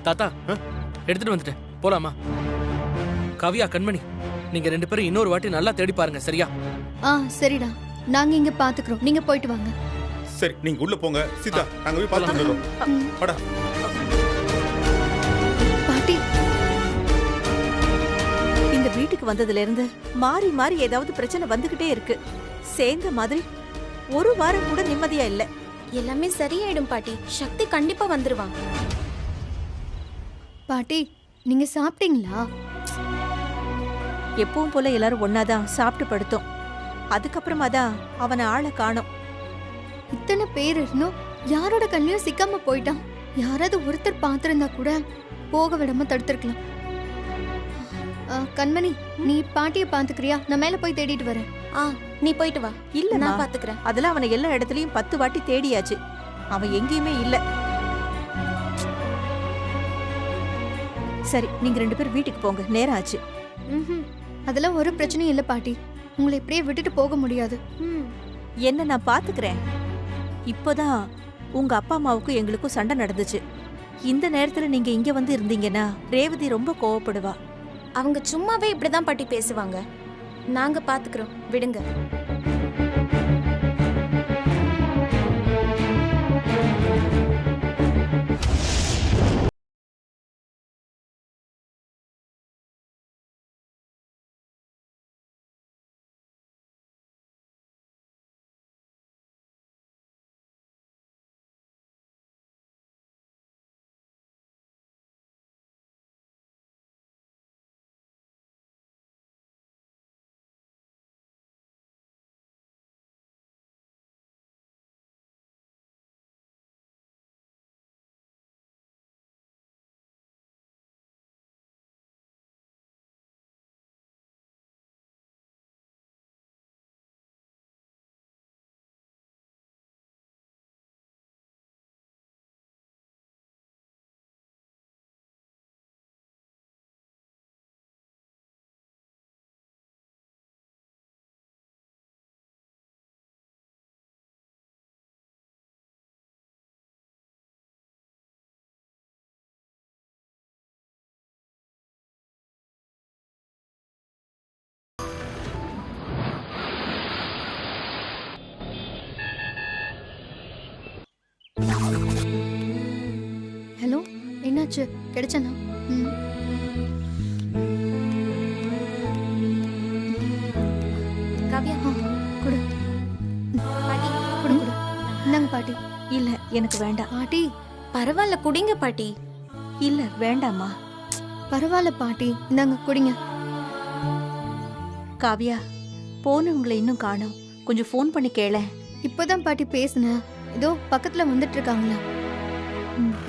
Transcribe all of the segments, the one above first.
தாத்தா எடுத்துட்டு வந்துட்டேன், போலாமா? காவியா, கண்மணி, நீங்க 2 பேரும் இன்னொரு வாட்டி நல்லா தேடி பாருங்க, சரியா? சரிடா, நாங்க இங்க பாத்துக்கிறோம், நீங்க போயிட்டு வாங்க. சரி, நீங்க உள்ள போங்க. சீதா, நாங்க போய் பார்த்துட்டு வரோம். வாடா. பாட்டி, இந்த வீட்டுக்கு வந்ததுல இருந்து மாறி மாறி ஏதாவது பிரச்சனை வந்துகிட்டே இருக்கு. சேர்ந்த மாதிரி ஒரு வாரம் கூட நிம்மதியா இல்ல. எல்லாமே சரியாயிடும் பாட்டி. சக்தி கண்டிப்பா வந்துருவான். பாட்டி, நீங்க சாப்பிட்டீங்களா? எப்பவும் போல எல்லாரும் ஒன்னாதான் சாப்பிட்டு படுத்தோம். அதுக்கப்புறமா தான் அவனை ஆளை காணோம். இத்தனை பேர் இருந்தும் யாரோட கண்ணிலையும் சிக்காம போயிட்டான். யாராவது ஒருத்தர் பாத்திருந்தா கூட போக விடாம தடுத்திருக்கலாம். கண்மணி, நீ பாட்டிய பாத்துக்கிறியா? நான் மேல போய் தேடிட்டு வரேன். நீ போயிட்டு வா. இல்ல, நான் பாத்துக்கிறேன். அதெல்லாம் அவனை எல்லா இடத்துலயும் 10 வாட்டி தேடியாச்சு. அவன் எங்கேயுமே இல்ல. சரி, நீங்க 2 பேரும் வீட்டுக்கு போங்க, நேரம் ஆச்சு. அதெல்லாம் ஒரு பிரச்சனையும் இல்ல பாட்டி. உங்களை இப்படியே விட்டுட்டு போக முடியாது. என்ன நான் பாத்துக்கிறேன். இப்போதான் உங்க அப்பா அம்மாவுக்கும் எங்களுக்கும் சண்டை நடந்துச்சு. இந்த நேரத்துல நீங்க இங்க வந்து இருந்தீங்கன்னா ரேவதி ரொம்ப கோவப்படுவா. அவங்க சும்மாவே இப்படிதான் பாட்டி பேசுவாங்க. நாங்க பாத்துக்கிறோம், விடுங்க. ஹலோ, என்னாச்சு? கிடைச்சனா? காவியா, குடு பாட்டி குடு குடு. இந்தாங்க பாட்டி. இல்ல, எனக்கு வேண்டாம். பாட்டி, பரவாயில்ல, குடிங்க பாட்டி. இல்ல, வேண்டாமா. பரவாயில்ல பாட்டி, இந்தாங்க குடிங்க. காவியா, போனவங்களை இன்னும் காணோம். கொஞ்சம் ஃபோன் பண்ணி கேள. இப்போதான் பாட்டி பேசுனேன். இதோ பக்கத்துல வந்துட்டு இருக்காங்களா?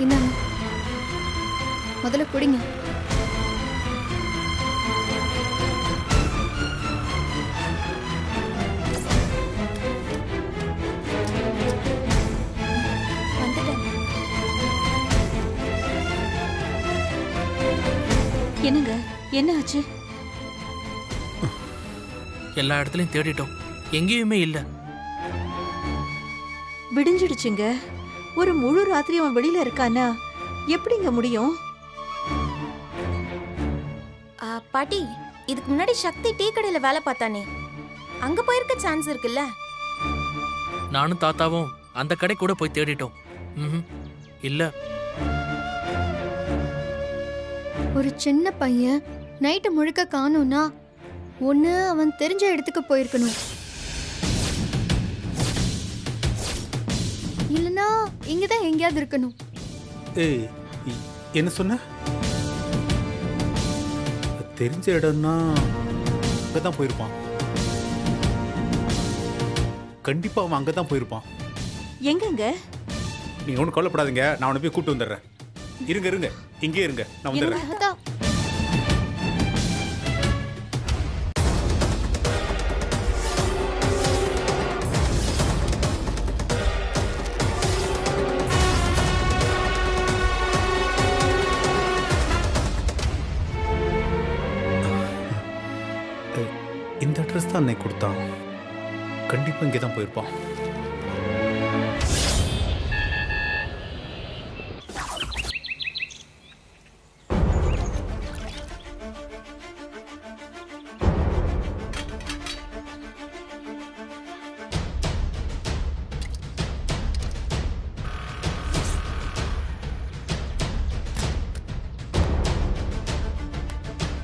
இந்தாங்க, முதல்ல குடிங்க. என்னங்க, என்ன ஆச்சு? எல்லா இடத்துலயும் தேடிட்டோம், எங்கேயுமே இல்ல. விடிஞ்சிடுச்சுங்க. ஒரு முழு ராத்திரி அவன் வெளியில இருக்கானா? எப்படிங்க முடியும்? பாட்டி, இதுக்கு முன்னாடி சக்தி டீ கடையில வேலை பார்த்தானே, அங்க போயிருக்க சான்ஸ் இருக்குல்ல? நானும் தாத்தாவும் அந்த கடை கூட போய் தேடிட்டோம். இல்ல. ஒரு சின்ன பையன் நைட்டு முழுக்க காணோம்னா ஒண்ணு அவன் தெரிஞ்ச இடத்துக்கு போயிருக்கணும், இல்லனா இங்கதான் எங்கேயாவது இருக்கணும். ஏய், என்ன சொன்ன? தெரிஞ்ச இடம்னா அங்கதான் போயிருப்பான். கண்டிப்பா அவன் அங்கதான் போயிருப்பான். எங்கங்க? நீங்க ஒன்றும் கவலைப்படாதீங்க, நான் அவனை போய் கூட்டு வந்துடுறேன். இருங்க இருங்க, இங்கே இருங்க, நான் வந்துடுறேன். இந்த அட்ரஸ் தான் அன்னைக்கு கொடுத்தான். கண்டிப்பா இங்கே தான் போயிருப்பான்.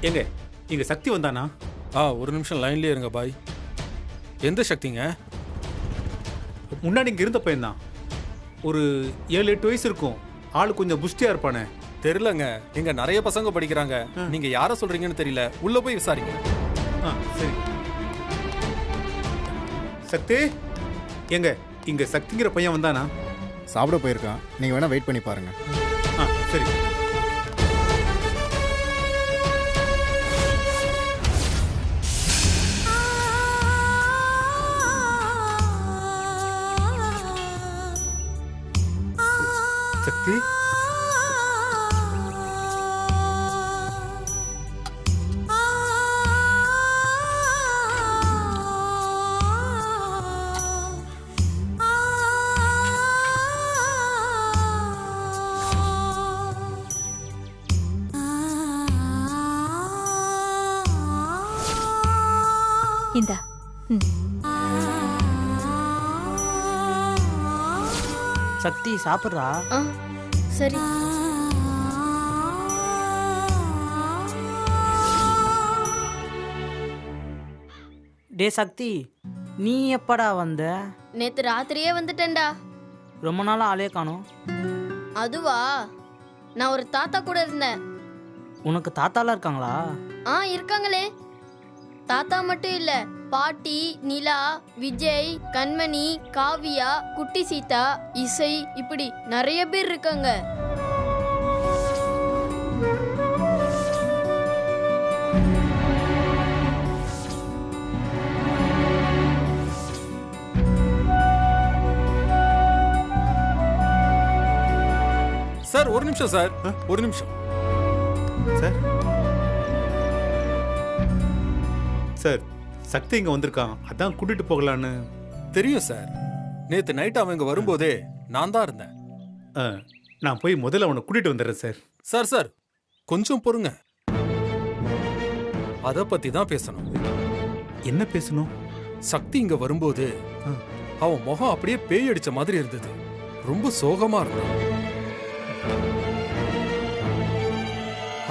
எங்க இங்க சக்தி வந்தானா? ஒரு நிமிஷம் லைன்லயே இருங்க பாய். எந்த சக்திங்க? முன்னாடி இங்க இருந்த பையன்தான். ஒரு 7-8 வயசு இருக்கும். ஆளு கொஞ்சம் புஷ்டியா இருப்பானே. தெரியலங்க, இங்க நிறைய பசங்க படிக்கிறாங்க. நீங்க யார சொல்றீங்கன்னு தெரியல, உள்ள போய் விசாரிங்க. சரி. சக்தி எங்க இங்க சக்திங்கிற பையன் வந்தானா? சாப்பிட போயிருக்கான், நீங்க வேணா வெயிட் பண்ணி பாருங்க. சரி. சக்தி இந்தா. சக்தி சாப்பிட்றா. சரி. டே சக்தி, நீ எப்படா வந்த? நேத்து ராத்திரியே வந்துட்டேன்டா. ரொம்ப நாளா ஆளே காணோம். அதுவா, நான் ஒரு தாத்தா கூட இருந்தேன். உனக்கு தாத்தாலாம் இருக்காங்களா? இருக்காங்களே. தாத்தா மட்டும் இல்ல, பாட்டி, நிலா, விஜய், கண்மணி, காவியா, குட்டி சீதா, இசை, இப்படி நிறைய பேர் இருக்காங்க. சார் ஒரு நிமிஷம் சார், ஒரு நிமிஷம் சார். சார் சக்தி இங்க வந்திருக்கான், அதான் கூட்டிட்டு போகலான்னு. தெரியும் சார், நேத்து நைட் அவன் இங்க வரும்போதே நான் தான் இருந்தேன். நான் போய் முதல்ல அவனை கூட்டிட்டு வந்துடுறேன் சார். சார் சார் கொஞ்சம் பொறுங்க, அத பத்தி தான் பேசணும். என்ன பேசணும்? சக்தி இங்க வரும்போது அவன் முகம் அப்படியே பேய் அடிச்ச மாதிரி இருந்தது. ரொம்ப சோகமா இருந்தான்.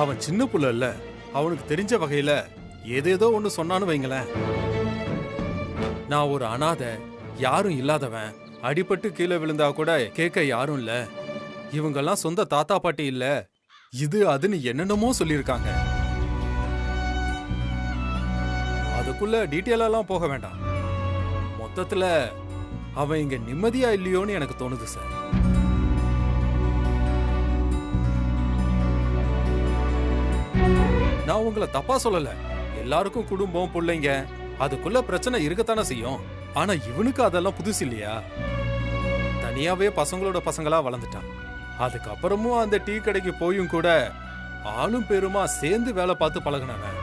அவன் சின்ன புள்ள இல்ல, அவனுக்கு தெரிஞ்ச வகையில ஏதேதோ ஒண்ணு சொன்னான்னு வைங்களேன். நான் ஒரு அனாதை, யாரும் இல்லாதவன், அடிபட்டு கீழே விழுந்தா கூட கேட்க யாரும் இல்ல, இவங்கெல்லாம் சொந்த தாத்தா பாட்டி இல்ல, இது அதுன்னு என்னென்னமோ சொல்லியிருக்காங்க. அதுக்குள்ள டீட்டெயிலெல்லாம் போக வேண்டாம். மொத்தத்துல அவன் இங்க நிம்மதியா இல்லையோன்னு எனக்கு தோணுது சார். நான் உங்களை தப்பா சொல்லல, எல்லாருக்கும் குடும்பம் பிள்ளைங்க, அதுக்குள்ள பிரச்சனை இருக்கத்தானே செய்யும். ஆனா இவனுக்கு அதெல்லாம் புதுசு இல்லையா? தனியாவே பசங்களோட பசங்களா வளர்ந்துட்டான். அதுக்கப்புறமும் அந்த டீ கடைக்கு போயும் கூட ஆளும் பேருமா சேர்ந்து வேலை பார்த்து பழகினவன்.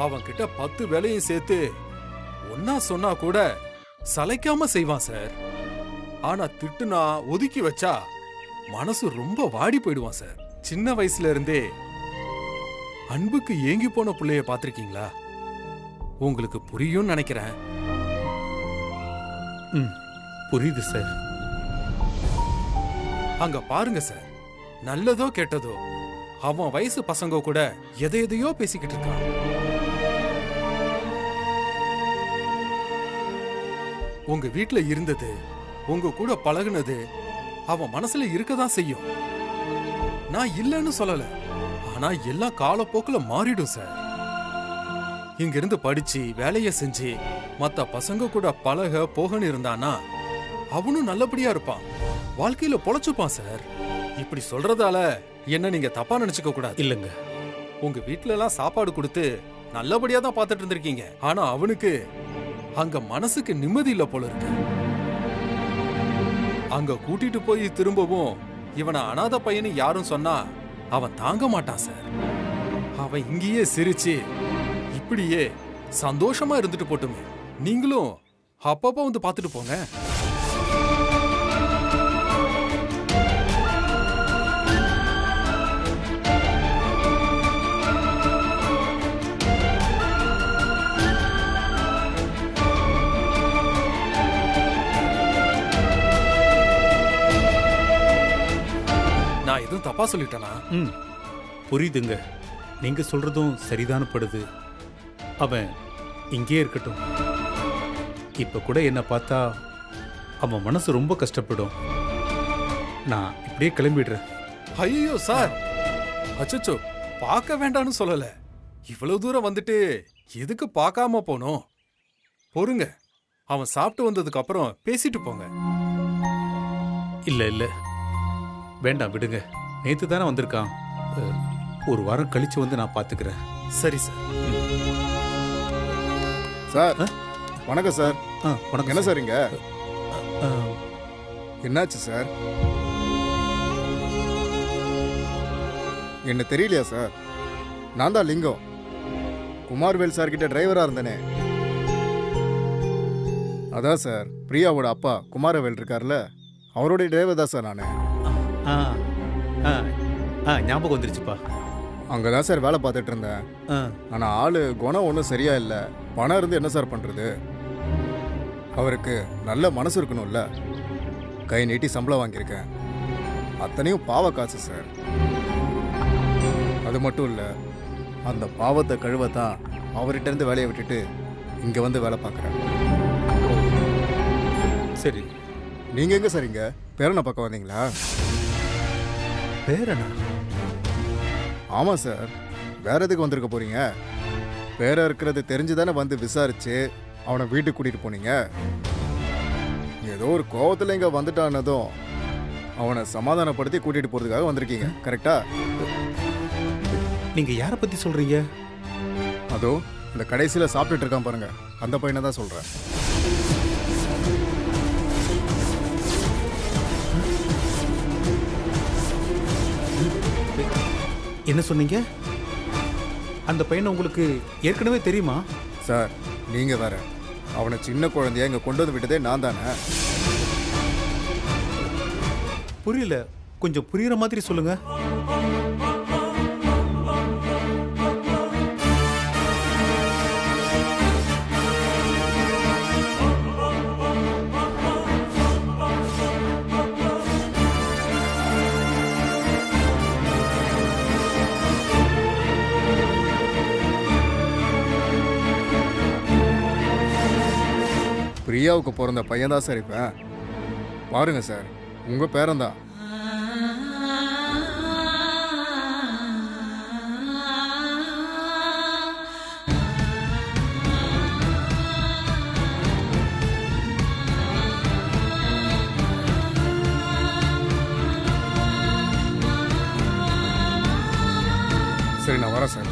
அவன் கிட்ட 10 வேலையும் சேர்த்து ஒன்னா சொன்னா கூட சளைக்காம செய்வான் சார். ஆனா திட்டுனா ஒதுக்கி வச்சா மனசு ரொம்ப வாடி போயிடுவான் சார். சின்ன வயசுல இருந்தே அன்புக்கு ஏங்கி போன பிள்ளைய பாத்திருக்கீங்களா? உங்களுக்கு புரியும் நினைக்கிறேன். புரியுது சார். அங்க பாருங்க சார், நல்லதோ கெட்டதோ அவன் வயசு பசங்க கூட எதையோ பேசிக்கிட்டு இருக்கான். உங்க வீட்டுல இருந்தது, உங்க கூட பழகுனது அவன் மனசுல இருக்கதான் செய்யும். நான் இல்லைன்னு சொல்லல, ஆனா எல்லாம் காலப்போக்குல மாறிடும் சார். இங்க இருந்து படிச்சு வேலைய செஞ்சு மத்த பசங்க கூட பழக போகன்னு இருந்தானா அவனும் நல்லபடியா இருப்பான், வாழ்க்கையில பொழைச்சுப்பான் சார். இப்படி சொல்றதால என்ன நீங்க தப்பா நினைச்சுக்க கூடாது. இல்லங்க, உங்க வீட்டுல எல்லாம் சாப்பாடு கொடுத்து நல்லபடியா தான் பாத்துட்டு இருந்திருக்கீங்க. ஆனா அவனுக்கு அங்க மனசுக்கு நிம்மதி இல்ல போல இருக்கு. அங்க கூட்டிட்டு போய் திரும்பவும் இவனை அனாத பையனு யாரும் சொன்னா அவன் தாங்க மாட்டான் சார். அவன் இங்கேயே சிரிச்சு இப்படியே சந்தோஷமா இருந்துட்டு போட்டுமே. நீங்களும் அப்பப்ப வந்து பாத்துட்டு போங்க. நான் எதுவும் தப்பா சொல்லிட்டேனா? புரியுதுங்க. நீங்க சொல்றதும் சரிதான படுது. அவன் இங்கே இருக்கட்டும். இப்ப கூட என்ன பார்த்தா அவன் மனசு ரொம்ப கஷ்டப்படும். நான் இப்படியே கிளம்பிடுறேன். ஐயோ சார், அச்சச்சோ, பார்க்க வேண்டாம்னு சொல்லல. இவ்வளவு தூரம் வந்துட்டு எதுக்கு பார்க்காம போனோம்? பொறுங்க, அவன் சாப்பிட்டு வந்ததுக்கு அப்புறம் பேசிட்டு போங்க. இல்ல இல்ல வேண்டாம், விடுங்க. நேத்து தானே வந்திருக்கான். ஒரு வாரம் கழிச்சு வந்து நான் பாத்துக்கிறேன். சரி சார். சார் வணக்கம் சார். வணக்கம். என்ன சார் இங்க என்னாச்சு சார்? என்ன தெரியலையா சார்? நான் தான் லிங்கம், குமார்வேல் சார் கிட்ட டிரைவரா இருந்தேனே. அதான் சார், பிரியாவோட அப்பா குமாரவேல் இருக்கார்ல, அவருடைய டிரைவர் தான் சார் நான். ஞாபகம் வந்துருச்சுப்பா. அங்கே தான் சார் வேலை பார்த்துட்டு இருந்தேன். ஆனால் ஆளு குணம் ஒன்றும் சரியா இல்லை. பணம் இருந்து என்ன சார் பண்ணுறது? அவருக்கு நல்ல மனசு இருக்கணும்ல. கை நீட்டி சம்பளம் வாங்கியிருக்கேன். அத்தனையும் பாவ காசு சார். அது மட்டும் இல்லை, அந்த பாவத்தை கழுவத்தான் அவர்கிட்ட இருந்து வேலையை விட்டுட்டு இங்கே வந்து வேலை பார்க்குறேன். சரி, நீங்கள் எங்கே சார் இங்கே பேரனை பக்கம் வந்தீங்களா? பேரனா? ஆமாம் சார், வேற எதுக்கு வந்திருக்க போறீங்க? பேர இருக்கிறது தெரிஞ்சு தானே வந்து விசாரிச்சு அவனை வீட்டுக்கு கூட்டிட்டு போனீங்க. ஏதோ ஒரு கோவத்தில் இங்கே வந்துட்டானதும் அவனை சமாதானப்படுத்தி கூட்டிட்டு போறதுக்காக வந்திருக்கீங்க, கரெக்டா? நீங்க யாரை பத்தி சொல்றீங்க? அதோ இந்த கடைசியில் சாப்பிட்டுட்டு இருக்கான் பாருங்க, அந்த பையனை தான் சொல்றேன். என்ன சொன்னீங்க? அந்த பையனை உங்களுக்கு ஏற்கனவே தெரியுமா? சார் நீங்க வேற, அவனை சின்ன குழந்தைய இங்க கொண்டு வந்து விட்டதே நான் தானே. புரியல, கொஞ்சம் புரியுற மாதிரி சொல்லுங்க. பிரியாவுக்கு பிறந்த பையன் தான் சார் இப்போ. பாருங்க சார், உங்க பேரன்தான். சரி நான் வரேன் சார்.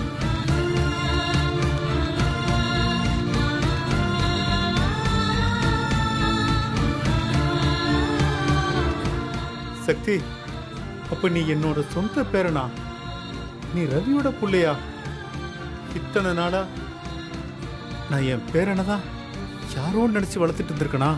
சக்தி, அப்ப நீ என்னோட சொந்த பேரனா? நீ ரவியோட புள்ளையா? இத்தனை நாளா நான் என் பேரனை தான் யாரோ நினைச்சு வளர்த்துட்டு இருந்திருக்கனா?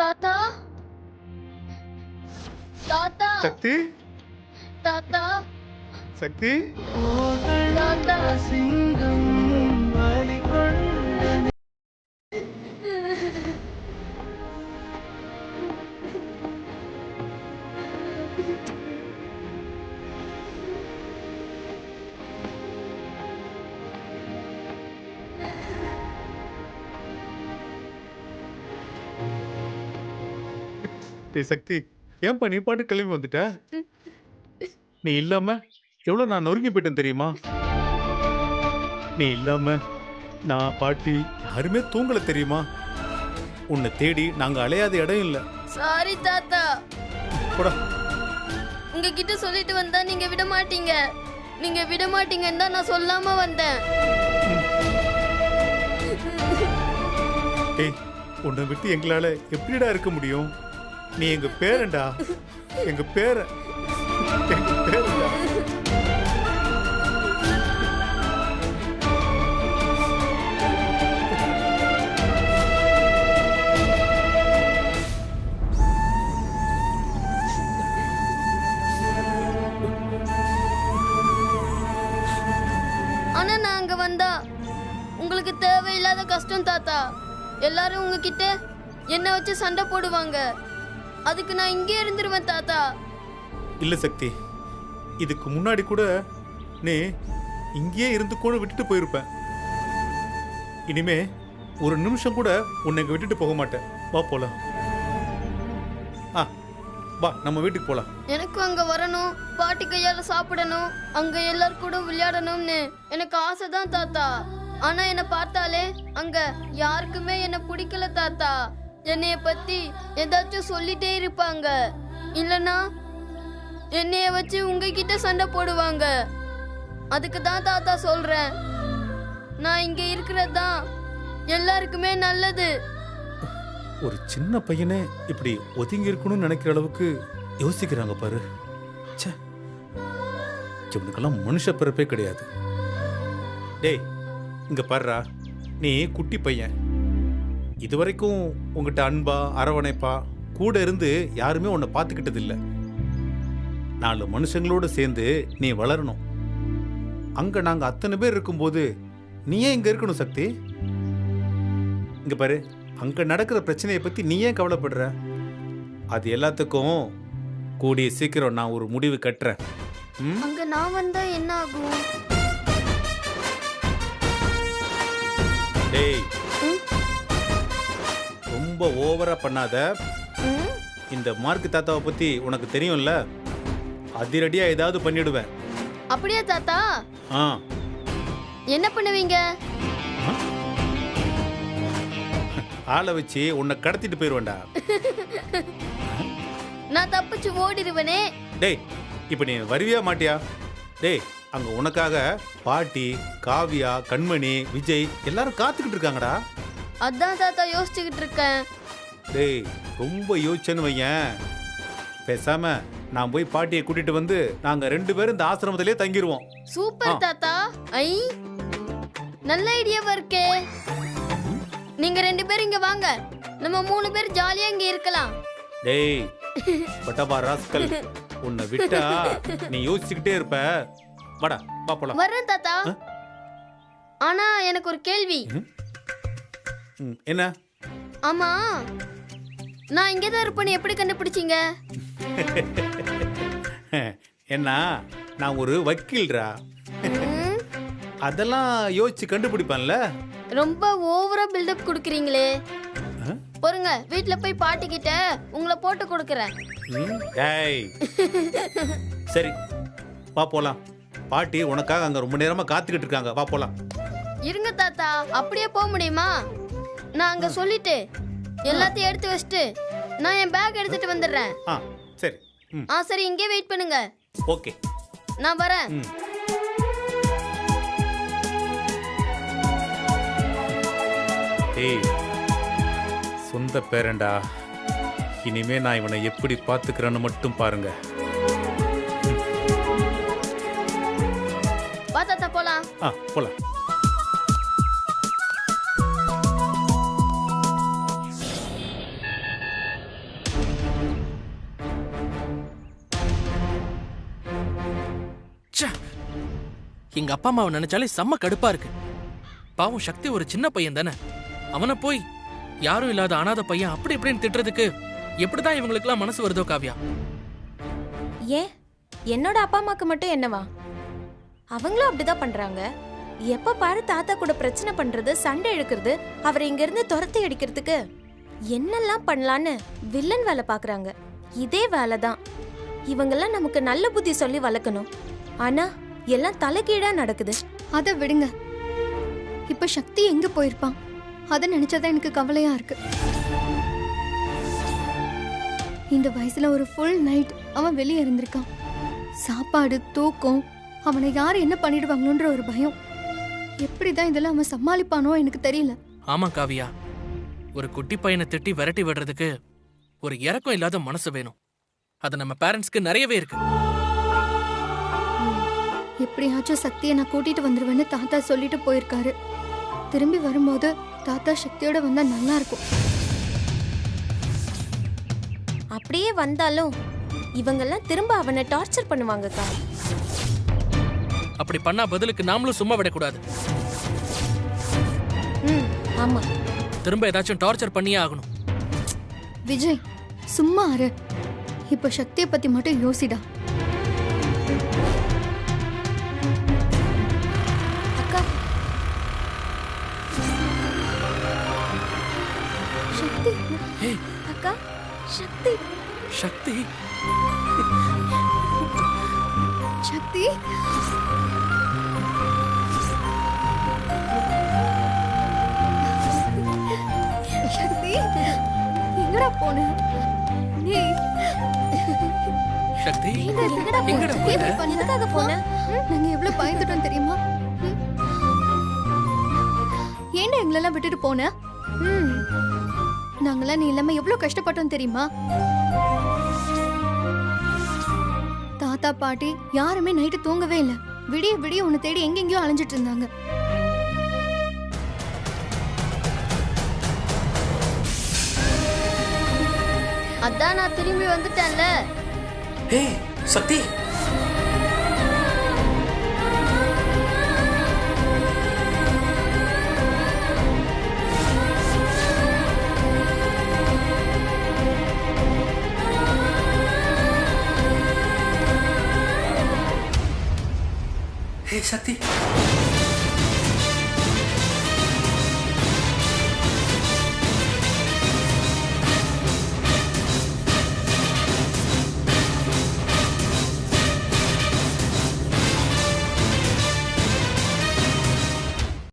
தாத்தா, தாத்தா, சக்தி, தாத்தா, சக்தி, தாத்தா. டேய் சக்தி, ஏன்பா நீ பாட்டு கிளம்பி வந்துட்ட? நீ இல்லாம எவ்வளவு நான் நொறுங்கி போயிட்டேன் தெரியுமா? நீ இல்லாம நான், பாட்டி யாருமே தூங்கல தெரியுமா? உன்னை தேடி நாங்க அலையாத இடம் இல்ல. சாரி தாத்தா. போடா. உங்ககிட்ட சொல்லிட்டு வந்தா நீங்க விட மாட்டீங்க. நீங்க விட மாட்டீங்கன்னு தான் நான் சொல்லாம வந்தேன். டேய், உன்னை விட்டு எங்களால எப்படிடா இருக்க முடியும்? நீ எங்க பேரன்டா, எங்க பேரன், எங்க பேரன்டா. உங்களுக்கு தேவையில்லாத கஷ்டம் தாத்தா. எல்லாரும் உங்ககிட்ட என்ன வச்சு சண்டை போடுவாங்க. அதுக்கு நான் இங்கே இருந்துருவேன் தாத்தா. இல்ல சக்தி, இதுக்கு முன்னாடி கூட நீ இங்கேயே இருந்து கூட விட்டுட்டு போயிருப்பேன். இனிமே ஒரு நிமிஷம் கூட உன்னை இங்க விட்டுட்டு போக மாட்டேன். வா போலாம். வா நம்ம வீட்டுக்கு போலாம். எனக்கு அங்க வரணும், பாட்டி கையால சாப்பிடணும், அங்க எல்லாரும் கூட விளையாடணும்னு எனக்கு ஆசைதான் தாத்தா. ஆனா என்ன பார்த்தாலே அங்க யாருக்குமே என்ன பிடிக்கல தாத்தா. என்னைய பத்தி ஏதாச்சும் சொல்லிட்டே இருப்பாங்க, இல்லனா என்னைய வச்சு உங்ககிட்ட சண்டை போடுவாங்க. அதுக்கு தான் தாத்தா சொல்றேன், நான் இங்க இருக்கிறது தான் எல்லாருக்குமே நல்லது. ஒரு சின்ன பையனே இப்படி ஒதுங்கி இருக்கணும்னு நினைக்கிற அளவுக்கு யோசிக்கிறாங்க பாரு. ச்சே, இவனுக்கெல்லாம் மனுஷ பிறப்பே கிடையாது. டேய் இங்க பாருடா, நீ குட்டி பையன். இதுவரைக்கும் உங்ககிட்ட அன்பா அரவணைப்பா கூட இருந்து யாருமே உன்னை பார்த்துக்கிட்டது இல்லை. 4 மனுஷங்களோட சேர்ந்து நீ வளரணும். அங்க நாங்க அத்தனை பேர் இருக்கும்போது நீ ஏன் இங்க இருக்கணும் சக்தி? இங்க பாரு, அங்க நடக்கிற பிரச்சனையை பத்தி நீ ஏன் கவலைப்படுற? அது எல்லாத்துக்கும் கூடிய சீக்கிரம் நான் ஒரு முடிவு கட்டுறேன். அங்க நான் வந்தா என்ன ஆகும்? டேய் ரொம்ப ஓவரா பண்ணாத. இந்த மார்க் தாத்தாவை பத்தி உனக்கு தெரியும்ல, அதிரடியா ஏதாவது பண்ணிடுவேன். அப்படியே தாத்தா? ஆ, என்ன பண்ணுவீங்க? ஆளை வச்சு உன்னை கடத்திட்டு போயிருவேன்டா. நான் தப்பிச்சு ஓடிடுவனே. டேய் இப்ப நீ வருவியா மாட்டியா? டேய் அங்க உனக்காக பாட்டி, காவியா, கண்மணி, விஜய் எல்லாரும் காத்துக்கிட்டு இருக்காங்கடா. அதான் தாத்தா யோசிச்சுக்கிட்டு இருக்கேன். டேய் ரொம்ப யோசிச்சேன்னு வையேன், பேசாம நான் போய் பாட்டியை கூட்டிட்டு வந்து நாங்க 2 பேரும் இந்த ஆசிரமத்திலே தங்கிடுவோம். சூப்பர் தாத்தா. ஐ நல்ல ஐடியாவா இருக்கே. நீங்க 2 பேரும் இங்க வாங்க, நம்ம 3 பேர் ஜாலியா இங்க இருக்கலாம். டேய் பட்டபா ராஸ்கல், உன்னை விட்டா நீ யோசிச்சுக்கிட்டே இருப்ப. வாடா வா போலாம். வரேன் தாத்தா. ஆனா எனக்கு ஒரு கேள்வி. என்ன? ஆமா, நான் இங்கதான் இருப்பேன்னு எப்படி கண்டுபிடிச்சீங்க? என்ன, நான் ஒரு வக்கீல்ரா. அதெல்லாம் யோசிச்சு கண்டுபிடிப்பேன்ல. ரொம்ப ஓவரா பில்டப் கொடுக்குறீங்களே. பொறுங்க, வீட்ல போய் பாட்டி கிட்ட உங்களை போட்டு கொடுக்கறேன். சரி வா போலாம். பாட்டி உனக்காக அங்க ரொம்ப நேரமா காத்துக்கிட்டு இருக்காங்க. வா போலாம். இருங்க தாத்தா, அப்படியே போக முடியுமா? நான் அங்க சொல்லிட்டு எல்லாத்தையும் எடுத்து வச்சுட்டு நான் என் பேக் எடுத்துட்டு வந்துடுறேன். சரி. சரி, இங்கே வெயிட் பண்ணுங்க. ஓகே, நான் வரேன். ஏய் சொந்த பேரண்டா, இனிமே நான் இவனை எப்படி பாத்துக்கிறேன்னு மட்டும் பாருங்க. வா தாத்தா போலாம். போலாம். எங்க அப்பா அம்மாவை நினைச்சாலே செம்ம கடுப்பா இருக்கு. பாவம் சக்தி ஒரு சின்ன பையன் தானே, அவனை போய் யாரும் இல்லாத அனாதை பையன் அப்படி இப்படின்னு திட்டுறதுக்கு எப்படிதான் இவங்களுக்குலாம் மனசு வருதோ காவியா? ஏன் என்னோட அப்பா அம்மாக்கு மட்டும் என்னவா? அவங்களும் அப்படிதான் பண்றாங்க. எப்ப பாரு தாத்தா கூட பிரச்சனை பண்றது, சண்டை இழுக்கிறது, அவரை இங்க இருந்து துரத்தி அடிக்கிறதுக்கு என்னெல்லாம் பண்ணலான்னு வில்லன் வேலை பாக்குறாங்க. இதே வேலைதான். இவங்கெல்லாம் நமக்கு நல்ல புத்தி சொல்லி வளர்க்கணும். ஆனா எல்லாம் தலைகீழா நடக்குது. அதை விடுங்க. இப்ப சக்தி எங்க போயிருப்பான்? அதை நினைச்சாதான் எனக்கு கவலையா இருக்கு. இந்த வயசுல ஒரு ஃபுல் நைட் அவன் வெளியே இருந்திருக்கான். சாப்பாடு, தூக்கம், அவனை யாரு என்ன பண்ணிடுவாங்களோன்ற ஒரு பயம். எப்படிதான் இதெல்லாம் அவன் சமாளிப்பானோ எனக்கு தெரியல. ஆமா காவியா, ஒரு குட்டி பையனை திட்டி விரட்டி விடுறதுக்கு ஒரு இரக்கம் இல்லாத மனசு வேணும். அது நம்ம பேரண்ட்ஸ்க்கு நிறையவே இருக்கு. எப்படியாச்சும் சக்தியை நான் கூட்டிட்டு வந்துருவேன்னு தாத்தா சொல்லிட்டு போயிருக்காரு. திரும்பி வரும்போது தாத்தா சக்தியோட வந்தா நல்லா இருக்கும். அப்படியே வந்தாலும் இவங்கெல்லாம் திரும்ப அவனை டார்ச்சர் பண்ணுவாங்கக்கா. அப்படி பண்ணா பதிலுக்கு நாமளும் சும்மா விடக்கூடாது. ஆமா. திரும்ப ஏதாச்சும் டார்ச்சர் பண்ணியே ஆகணும். விஜய் சும்மா இரு. இப்ப சக்தியை பத்தி மட்டும் யோசிடா. அக்கா, சக்தி ஏய் அக்கா, சக்தி, சக்தி, சக்தி. சக்தி எங்கடா போன? ஏய், சக்தி எங்கடா எங்கடா போன? போன? எப்படி பண்ண? எதுக்காக போன? நாங்க எவ்வளவு பயந்துட்டோம் தெரியுமா? ஏன்டா எங்களெல்லாம் விட்டுட்டு போன? நாங்களாம் நீ இல்லாம எவ்வளவு கஷ்டப்பட்டோம் தெரியுமா? தாத்தா பாட்டி யாருமே நைட்டு தூங்கவே இல்லை. விடிய விடிய உன்னை தேடி எங்கெங்கயோ அலைஞ்சிட்டு இருந்தாங்க. அதான் நான் திரும்பி வந்துட்டேன்ல. ஏய் சக்தி, ஏய் சக்தி.